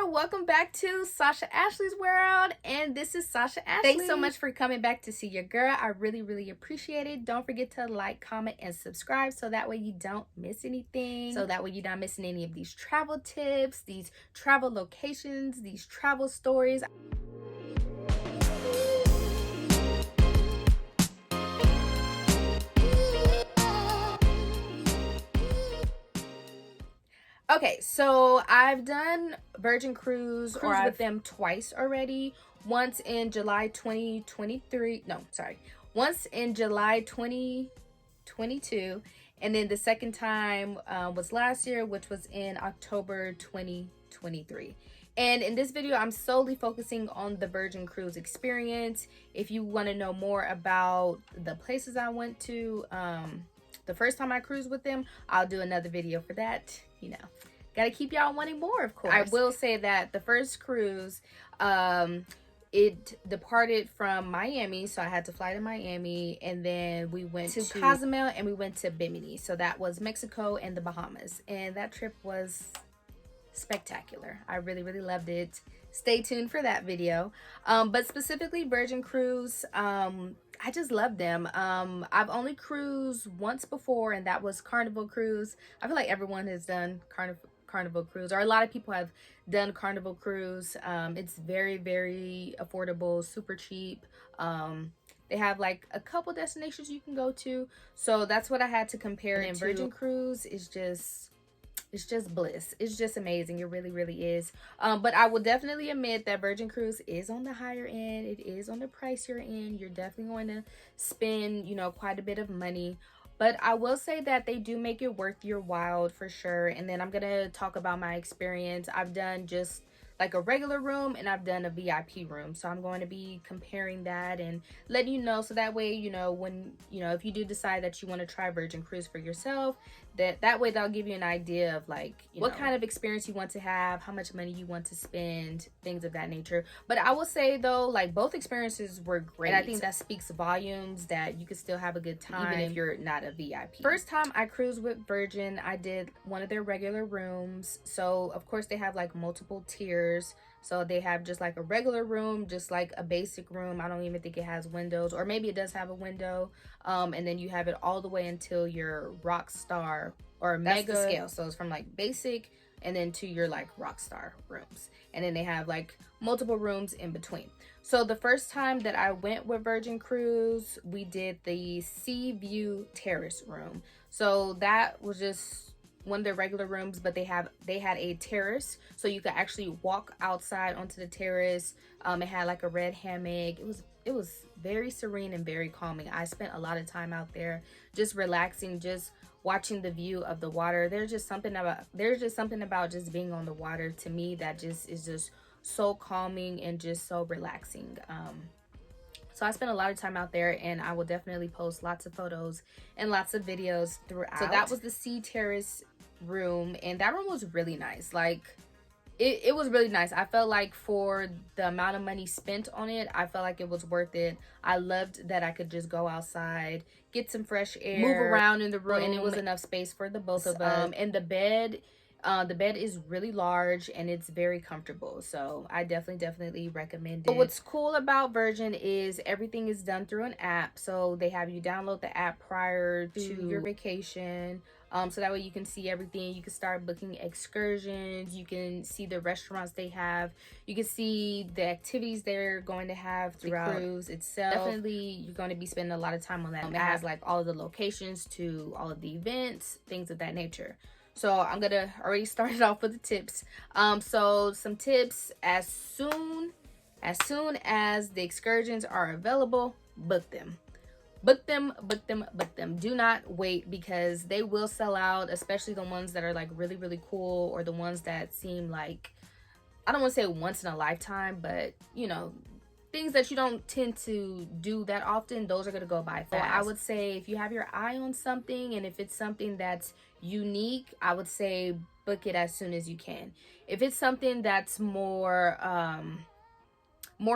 welcome back to Sasha Ashley's World, and this is Sasha Ashley. Thanks so much for coming back to see your girl. I really appreciate it. Don't forget to like, comment, and subscribe so that way you don't miss anything. So that way you're not missing any of these travel tips, these travel locations, these travel stories. Okay, so I've done Virgin Cruise with them twice already. Once in July 2023. No, sorry. Once in July 2022. And then the second time was last year, which was in October 2023. And in this video, I'm solely focusing on the Virgin Cruise experience. If you want to know more about the places I went to, the first time I cruised with them, I'll do another video for that. You know, gotta keep y'all wanting more, of course. I will say that the first cruise, it departed from Miami, so I had to fly to Miami, and then we went to Cozumel and we went to Bimini. So that was Mexico and the Bahamas, and that trip was spectacular. I really loved it. Stay tuned for that video. But specifically Virgin Cruise, I just love them. I've only cruised once before, and that was Carnival Cruise. I feel like everyone has done Carnival Cruise, or a lot of people have done Carnival Cruise. It's very affordable, super cheap. They have like a couple destinations you can go to, so that's what I had to compare it to. Virgin Cruise is just, it's just bliss. It's just amazing. It really is. But I will definitely admit that Virgin Cruise is on the higher end. It is on the pricier end. You're definitely going to spend, you know, quite a bit of money. But I will say that they do make it worth your while for sure. And then I'm going to talk about my experience. I've done just like a regular room, and I've done a VIP room. So I'm going to be comparing that and letting you know, so that way, you know, when, you know, if you do decide that you want to try Virgin Cruise for yourself, that way they'll give you an idea of like, you know, what kind of experience you want to have, how much money you want to spend, things of that nature. But I will say though, like, both experiences were great. And I think that speaks volumes that you could still have a good time even if you're not a VIP. First time I cruised with Virgin, I did one of their regular rooms. So of course they have like multiple tiers. So they have just like a regular room, just like a basic room. I don't even think it has windows, or maybe it does have a window. And then you have it all the way until your Rockstar or Mega scale. So it's from like basic and then to your like Rockstar rooms. And then they have like multiple rooms in between. So the first time that I went with Virgin Cruise, we did the Sea View Terrace room. So that was just one of their regular rooms, but they had a terrace, so you could actually walk outside onto the terrace. It had like a red hammock. It was very serene and very calming. I spent a lot of time out there just relaxing, just watching the view of the water. There's just something about just being on the water, to me, that just is just so calming and just so relaxing. So I spent a lot of time out there, and I will definitely post lots of photos and lots of videos throughout. So that was the Sea Terrace room, and that room was really nice. Like, it was really nice. I felt like for the amount of money spent on it, I felt like it was worth it. I loved that I could just go outside, get some fresh air, move around in the room, and it was enough space for the both of us. And the bed is really large and it's very comfortable, so I definitely recommend it. But what's cool about Virgin is everything is done through an app. So they have you download the app prior to your vacation, so that way you can see everything. You can start booking excursions, you can see the restaurants they have, you can see the activities they're going to have throughout the cruise itself. Definitely you're going to be spending a lot of time on that. It has like all of the locations to all of the events, things of that nature. So I'm gonna already start it off with the tips. So some tips: as soon as the excursions are available, book them. Do not wait, because they will sell out, especially the ones that are like really cool, or the ones that seem like, I don't want to say once in a lifetime, but you know, things that you don't tend to do that often, those are going to go by fast. So I would say if you have your eye on something, and if it's something that's unique, I would say book it as soon as you can. If it's something that's more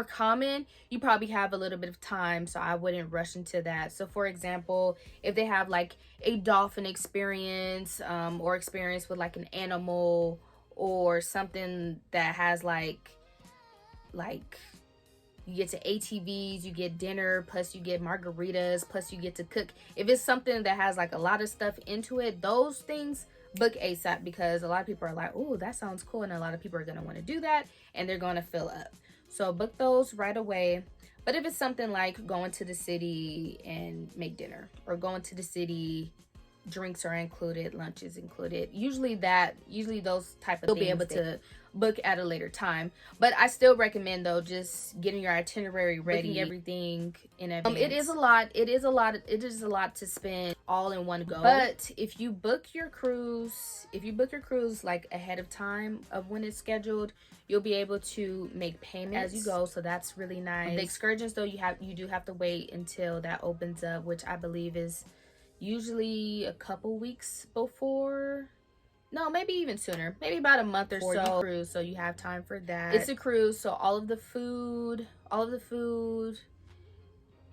common, you probably have a little bit of time, so I wouldn't rush into that. So for example, if they have like a dolphin experience, or experience with like an animal, or something that has like you get to ATVs, you get dinner, plus you get margaritas, plus you get to cook. If it's something that has like a lot of stuff into it, those things, book ASAP, because a lot of people are like, oh, that sounds cool, and a lot of people are going to want to do that, and they're going to fill up. So book those right away. But if it's something like going to the city and make dinner, or going to the city, drinks are included, lunch is included, usually those type of things you'll be able to book at a later time. But I still recommend though just getting your itinerary ready, booking everything in advance. It is a lot to spend all in one go. But if you book your cruise like ahead of time of when it's scheduled, you'll be able to make payments as you go, so that's really nice. The excursions though, you do have to wait until that opens up, which I believe is usually a couple weeks before. No, maybe even sooner. Maybe about a month or so. Cruise, so you have time for that. It's a cruise, so all of the food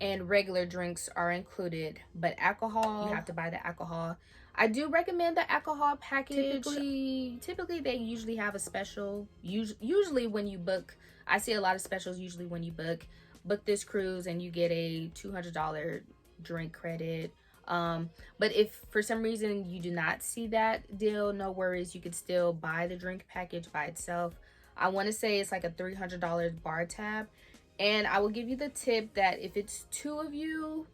and regular drinks are included. But alcohol, you have to buy the alcohol. I do recommend the alcohol package. Typically they usually have a special. Usually when you book, I see a lot of specials usually when you book this cruise, and you get a $200 drink credit. But if for some reason you do not see that deal, no worries, you could still buy the drink package by itself. I want to say it's like a $300 bar tab, and I will give you the tip that if it's 2 of you,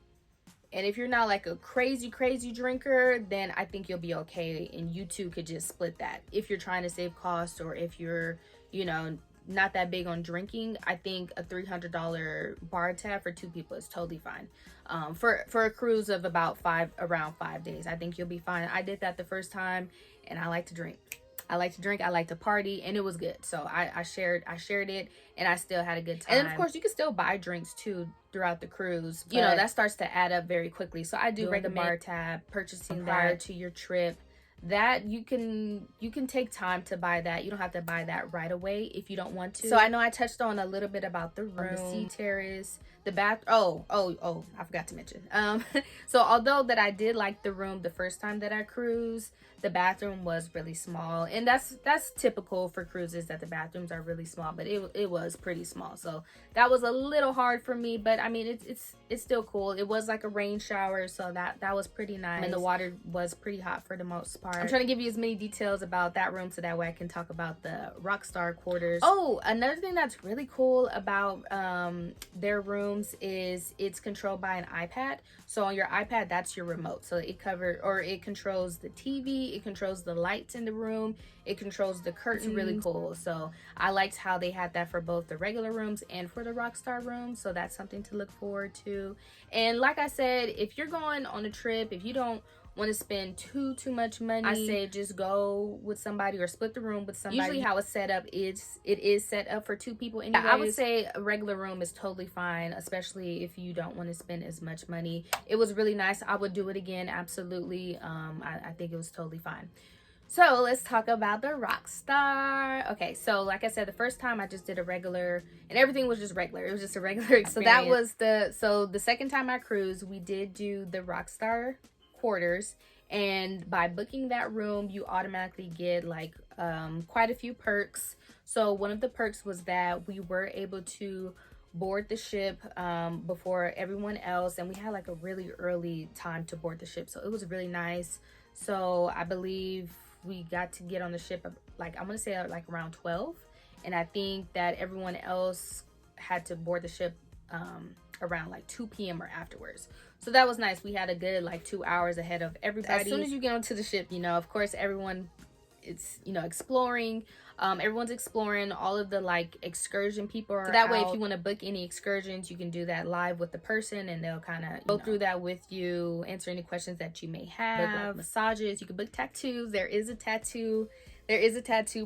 and if you're not like a crazy drinker, then I think you'll be okay, and you two could just split that. If you're trying to save costs, or if you're, not that big on drinking, I think a $300 bar tab for 2 people is totally fine. For a cruise of around 5 days, I think you'll be fine. I did that the first time, and I like to drink. I like to party, and it was good. So I shared it, and I still had a good time. And of course, you can still buy drinks too throughout the cruise. That starts to add up very quickly. So I do recommend the bar tab, purchasing prior to your trip. That you can take time to buy that. You don't have to buy that right away if you don't want to. So I know I touched on a little bit about the room, the sea terrace, the bath. Oh, I forgot to mention. So although that I did like the room the first time that I cruised, the bathroom was really small, and that's typical for cruises, that the bathrooms are really small, but it was pretty small. So that was a little hard for me, but I mean it's still cool. It was like a rain shower, so that was pretty nice, and the water was pretty hot for the most part. I'm trying to give you as many details about that room so that way I can talk about the Rockstar quarters. Oh, another thing that's really cool about their rooms is it's controlled by an iPad. So on your iPad, that's your remote. So it controls the TV, it controls the lights in the room, it controls the curtains. It's really cool. So I liked how they had that for both the regular rooms and for the Rockstar rooms. So that's something to look forward to. And like I said, if you're going on a trip, if you don't want to spend too much money, I say just go with somebody or split the room with somebody. Usually how it's set up is set up for 2 people anyways. I would say a regular room is totally fine, especially if you don't want to spend as much money. It was really nice. I would do it again, absolutely. I think it was totally fine. So let's talk about the Rockstar. Okay, so like I said, the first time I just did a regular, and everything was just regular. It was just a regular experience. So that was the second time I cruised, we did do the Rockstar quarters, and by booking that room you automatically get like quite a few perks. So one of the perks was that we were able to board the ship before everyone else, and we had like a really early time to board the ship, so it was really nice. So I believe we got to get on the ship like, I'm gonna say like around 12, and I think that everyone else had to board the ship around like 2 p.m. or afterwards. So that was nice. We had a good like 2 hours ahead of everybody. As soon as you get onto the ship, of course everyone it's exploring. Everyone's exploring. All of the like excursion people are so that way if you want to book any excursions, you can do that live with the person, and they'll kind of go through that with you, answer any questions that you may have. Book like massages. You can book tattoos. There is a tattoo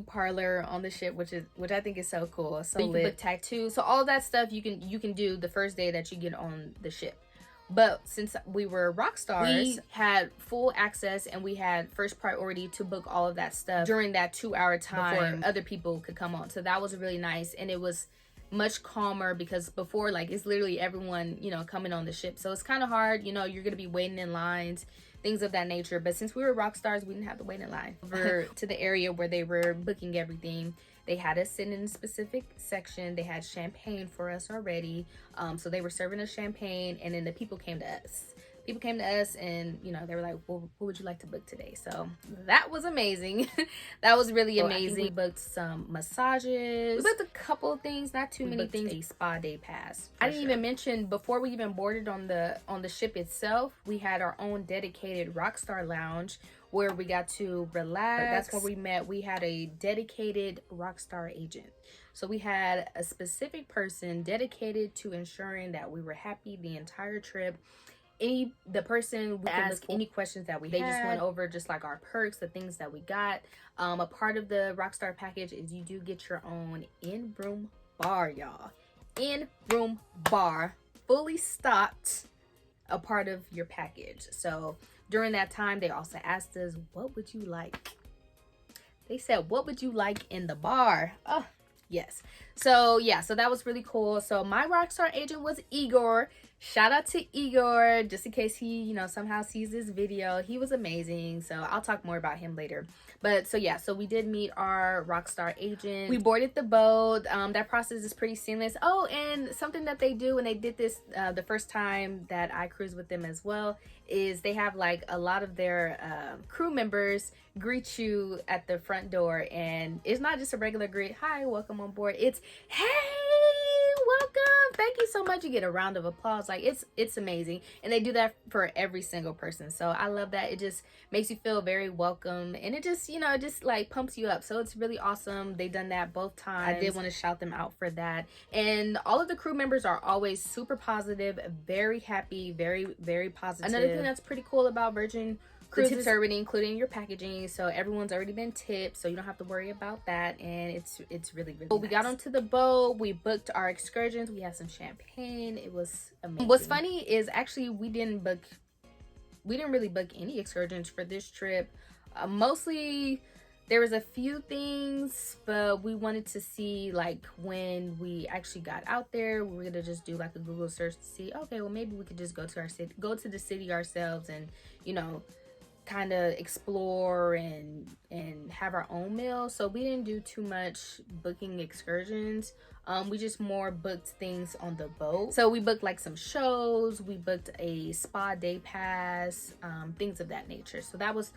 parlor on the ship, which I think is so cool. So you can book tattoos. So all that stuff you can do the first day that you get on the ship. But since we were Rockstars, we had full access, and we had first priority to book all of that stuff during that 2-hour time before other people could come on. So that was really nice, and it was much calmer, because before, like, it's literally everyone coming on the ship, so it's kind of hard. You're gonna be waiting in lines things of that nature. But since we were rock stars, we didn't have to wait in line. Over to the area where they were booking everything, they had us sit in a specific section. They had champagne for us already. So they were serving us champagne, and then the people came to us. And they were like, well, what would you like to book today? So that was amazing. That was really amazing. We booked some massages. We booked a couple of things, not too many things. A spa day pass. I didn't even mention, before we even boarded on the ship itself, we had our own dedicated Rockstar lounge where we got to relax. That's where we met. We had a dedicated Rockstar agent. So we had a specific person dedicated to ensuring that we were happy the entire trip. The person, we could ask any questions that we had. They just went over just like our perks, the things that we got. A part of the Rockstar package is you do get your own in-room bar, y'all. In-room bar, fully stocked, a part of your package. So during that time, they also asked us, what would you like? They said, what would you like in the bar? Oh, yes. So yeah, so that was really cool. So my Rockstar agent was Igor. Shout out to Igor, just in case he, somehow sees this video. He was amazing. So I'll talk more about him later. But so yeah, so we did meet our Rockstar agent. We boarded the boat. That process is pretty seamless. Oh, and something that they do, and they did this the first time that I cruised with them as well, is they have like a lot of their crew members greet you at the front door. And it's not just a regular greet, hi, welcome on board. It's, hey, welcome, thank you so much. You get a round of applause. Like it's amazing, and they do that for every single person. So I love that. It just makes you feel very welcome, and it just just like pumps you up. So it's really awesome. They done that both times. I did want to shout them out for that. And all of the crew members are always super positive, very happy, very, very positive. Another thing that's pretty cool about Virgin Cruises, the tips are already included in your packaging, so everyone's already been tipped, so you don't have to worry about that. And it's really, really nice. We got onto the boat, we booked our excursions, we had some champagne. It was amazing. What's funny is actually we didn't really book any excursions for this trip. Mostly there was a few things, but we wanted to see, like, when we actually got out there, we were gonna just do like a Google search to see, okay, well maybe we could just go to the city ourselves and kind of explore and have our own meal. So we didn't do too much booking excursions. We just more booked things on the boat. So we booked like some shows, we booked a spa day pass, things of that nature. So that was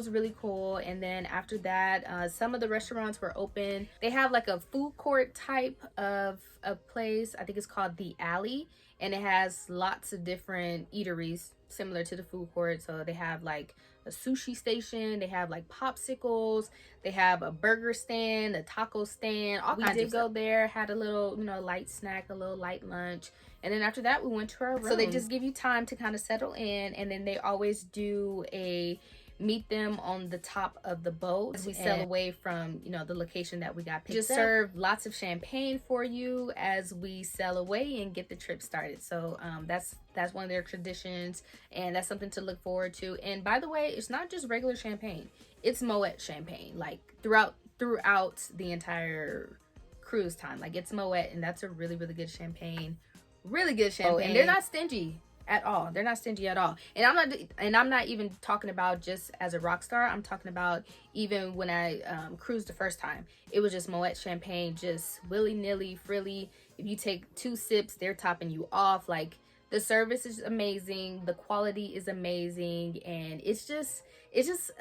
really cool. And then after that, some of the restaurants were open. They have like a food court type of a place. I think it's called The Alley, and it has lots of different eateries similar to the food court. So they have like a sushi station, they have like popsicles, they have a burger stand, a taco stand, all kinds of stuff. We did go there, had a little light snack, a little light lunch, and then after that we went to our room. So they just give you time to kind of settle in, and then they always do a meet them on the top of the boat as we sail away from the location that we got picked up. Just serve lots of champagne for you as we sail away and get the trip started. So that's one of their traditions, and that's something to look forward to. And by the way, it's not just regular champagne, it's Moet champagne, like throughout the entire cruise time. Like, it's Moet, and that's a really, really good champagne. Really good champagne. And they're not stingy at all. They're not stingy at all. And I'm not even talking about just as a rock star. I'm talking about even when I cruised the first time. It was just Moet champagne, just willy-nilly, frilly. If you take 2 sips, they're topping you off. Like, the service is amazing, the quality is amazing, and it's just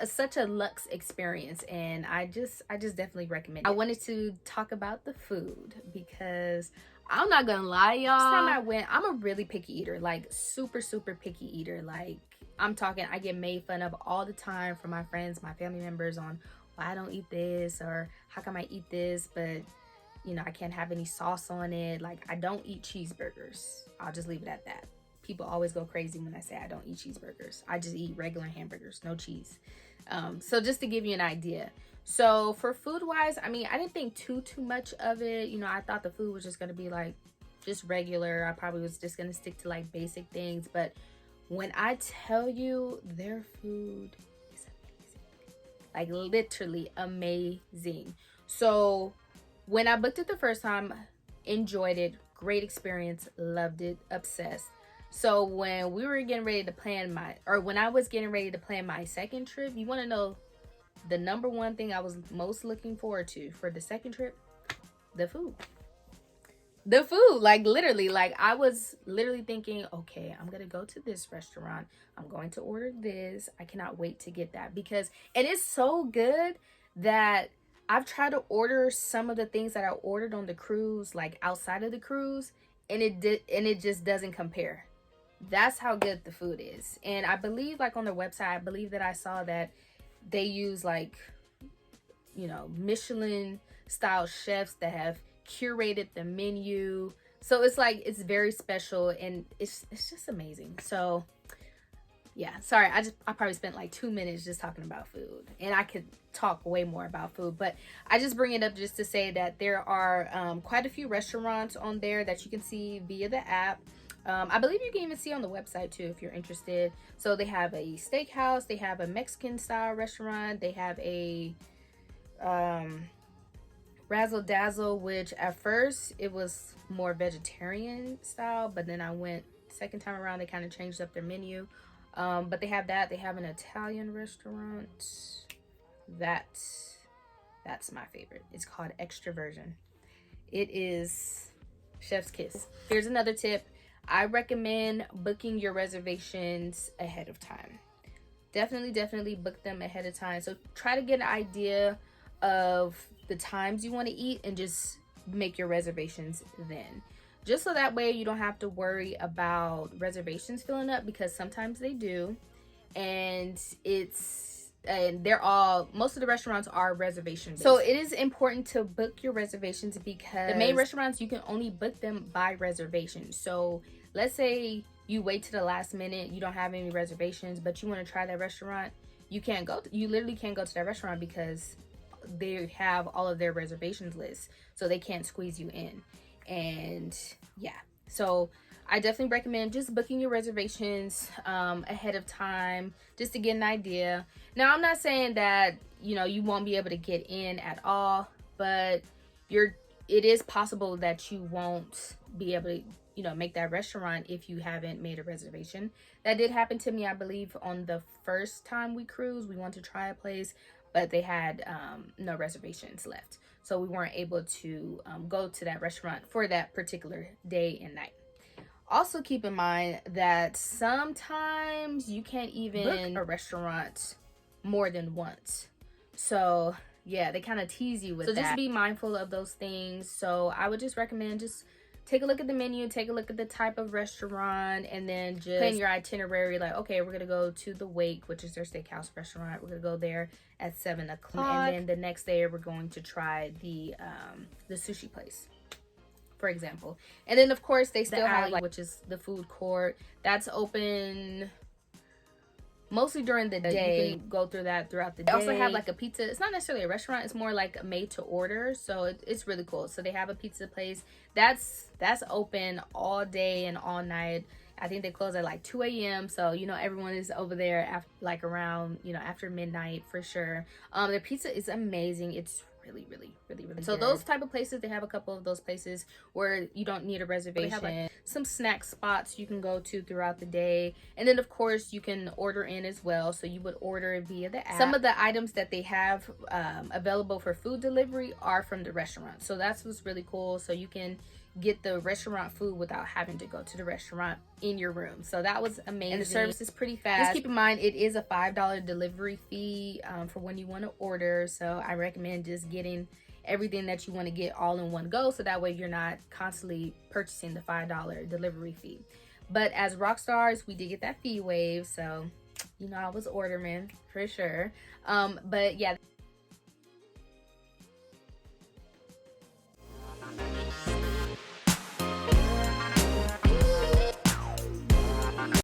such a luxe experience, and I just definitely recommend it. I wanted to talk about the food because I'm not gonna lie, y'all. Last time I went, I'm a really picky eater, like super, super picky eater. Like, I'm talking, I get made fun of all the time from my friends, my family members on why I don't eat this, or how come I eat this, but I can't have any sauce on it. Like, I don't eat cheeseburgers. I'll just leave it at that. People always go crazy when I say I don't eat cheeseburgers. I just eat regular hamburgers, no cheese. So just to give you an idea. So for food wise, I mean, I didn't think too much of it. I thought the food was just going to be like just regular. I probably was just going to stick to like basic things. But when I tell you, their food is amazing. Like, literally amazing. So when I booked it the first time, enjoyed it, great experience, loved it, obsessed. So when we were getting ready to plan when I was getting ready to plan my second trip, you want to know the number one thing I was most looking forward to for the second trip? The food. The food, like literally, like I was literally thinking, okay, I'm gonna go to this restaurant, I'm going to order this, I cannot wait to get that, because it is so good that I've tried to order some of the things that I ordered on the cruise, like outside of the cruise, and it just doesn't compare. That's how good the food is. And I believe, like on their website, I believe that I saw that they use like, you know, Michelin style chefs that have curated the menu. So it's like, it's very special, and it's just amazing. So yeah, sorry, I probably spent like 2 minutes just talking about food, and I could talk way more about food, but I just bring it up just to say that there are quite a few restaurants on there that you can see via the app. I believe you can even see on the website too if you're interested. So they have a steakhouse, they have a Mexican style restaurant, they have a Razzle Dazzle, which at first it was more vegetarian style, but then I went second time around, they kind of changed up their menu. But they have that. They have an Italian restaurant. That's my favorite. It's called Extraversion. It is chef's kiss. Here's another tip. I recommend booking your reservations ahead of time. Definitely book them ahead of time. So try to get an idea of the times you want to eat and just make your reservations then. Just so that way you don't have to worry about reservations filling up, because sometimes they do. And most of the restaurants are reservation based. So it is important to book your reservations, because the main restaurants, you can only book them by reservation. So let's say you wait to the last minute, you don't have any reservations, but you want to try that restaurant, you literally can't go to that restaurant because they have all of their reservations lists, so they can't squeeze you in. And yeah, so I definitely recommend just booking your reservations ahead of time, just to get an idea. Now, I'm not saying that, you know, you won't be able to get in at all, but it is possible that you won't be able to, you know, make that restaurant if you haven't made a reservation. That did happen to me, I believe, on the first time we cruised. We wanted to try a place, but they had no reservations left, so we weren't able to go to that restaurant for that particular day and night. Also keep in mind that sometimes you can't even book a restaurant more than once. So yeah, they kind of tease you with that. So just be mindful of those things. So I would just recommend just take a look at the menu, take a look at the type of restaurant, and then just plan your itinerary. Like, okay, we're gonna go to the Wake, which is their steakhouse restaurant. We're gonna go there at 7 o'clock, and then the next day we're going to try the sushi place, for example. And then of course they still have, like, which is the food court that's open mostly during the day. You can go through that throughout the day. They also have like a pizza. It's not necessarily a restaurant, it's more like a made to order, so it's really cool. So they have a pizza place that's open all day and all night. I think they close at like 2 a.m. So, you know, everyone is over there after, like around, you know, after midnight for sure. Their pizza is amazing. It's really so good. Those type of places, they have a couple of those places where you don't need a reservation. They have like some snack spots you can go to throughout the day, and then of course you can order in as well. So you would order via the app. Some of the items that they have available for food delivery are from the restaurant, so that's what's really cool. So you can get the restaurant food without having to go to the restaurant in your room. So that was amazing, and the service is pretty fast. Just keep in mind it is a $5 delivery fee for when you want to order. So I recommend just getting everything that you want to get all in one go, so that way you're not constantly purchasing the $5 delivery fee. But as Rockstars, we did get that fee waive, so you know, I was ordering for sure. But yeah.